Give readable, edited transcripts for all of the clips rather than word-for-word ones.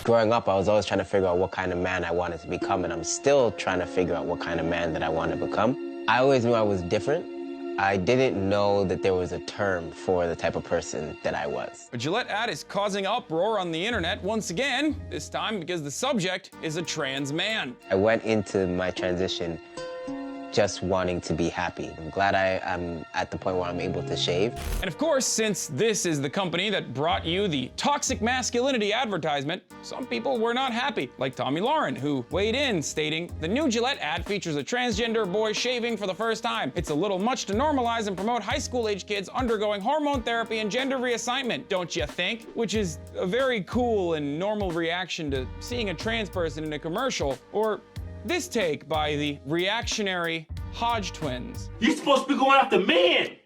Growing up, I was always trying to figure out what kind of man I wanted to become, and I'm still trying to figure out what kind of man that I want to become. I always knew I was different. I didn't know that there was a term for the type of person that I was. A Gillette ad is causing uproar on the internet once again, this time because the subject is a trans man. I went into my transition just wanting to be happy. I'm glad I'm at the point where I'm able to shave. And of course, since this is the company that brought you the toxic masculinity advertisement, some people were not happy, like Tommy Lauren, who weighed in stating, "The new Gillette ad features a transgender boy shaving for the first time. It's a little much to normalize and promote high school age kids undergoing hormone therapy and gender reassignment, don't you think?" Which is a very cool and normal reaction to seeing a trans person in a commercial, or this take by the reactionary Hodge twins. You're supposed to be going after men!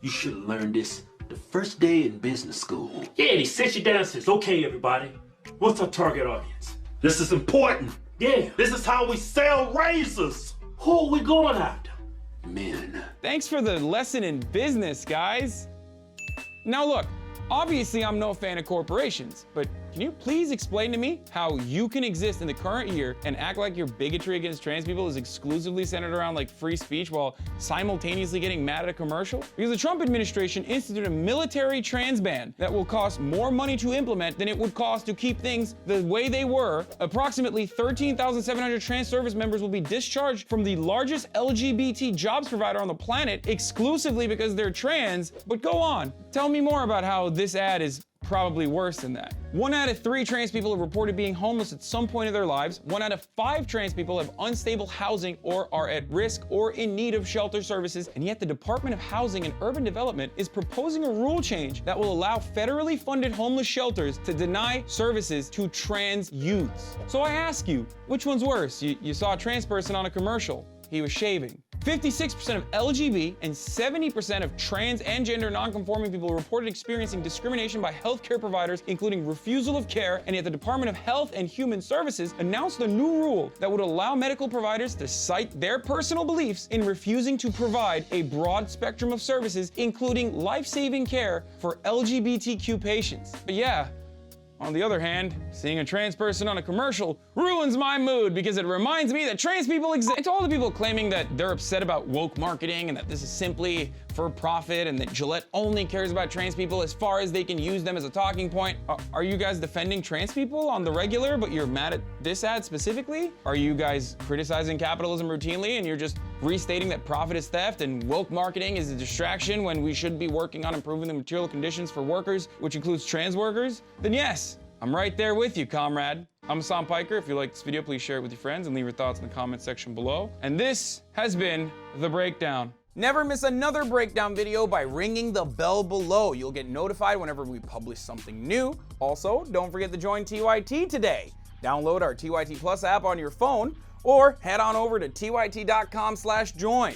You should have learned this the first day in business school. Yeah, and he sits you down and says, "Okay, everybody, what's our target audience? This is important. Yeah, this is how we sell razors. Who are we going after? Men." Thanks for the lesson in business, guys. Now look, obviously I'm no fan of corporations, but can you please explain to me how you can exist in the current year and act like your bigotry against trans people is exclusively centered around like free speech while simultaneously getting mad at a commercial? Because the Trump administration instituted a military trans ban that will cost more money to implement than it would cost to keep things the way they were. Approximately 13,700 trans service members will be discharged from the largest LGBT jobs provider on the planet exclusively because they're trans. But go on, tell me more about how this ad is probably worse than that. 1 out of 3 trans people have reported being homeless at some point in their lives. 1 out of 5 trans people have unstable housing or are at risk or in need of shelter services. And yet the Department of Housing and Urban Development is proposing a rule change that will allow federally funded homeless shelters to deny services to trans youths. So I ask you, which one's worse? You saw a trans person on a commercial. He was shaving. 56% of LGBT and 70% of trans and gender nonconforming people reported experiencing discrimination by healthcare providers, including refusal of care, and yet the Department of Health and Human Services announced a new rule that would allow medical providers to cite their personal beliefs in refusing to provide a broad spectrum of services, including life-saving care for LGBTQ patients. But yeah, on the other hand, seeing a trans person on a commercial ruins my mood because it reminds me that trans people exist. And to all the people claiming that they're upset about woke marketing and that this is simply for profit and that Gillette only cares about trans people as far as they can use them as a talking point, are you guys defending trans people on the regular, but you're mad at this ad specifically? Are you guys criticizing capitalism routinely and you're just restating that profit is theft and woke marketing is a distraction when we should be working on improving the material conditions for workers, which includes trans workers? Then yes, I'm right there with you, comrade. I'm Hasan Piker. If you like this video, please share it with your friends and leave your thoughts in the comment section below. And this has been The Breakdown. Never miss another breakdown video by ringing the bell below. You'll get notified whenever we publish something new. Also, don't forget to join TYT today. Download our TYT Plus app on your phone or head on over to tyt.com/join.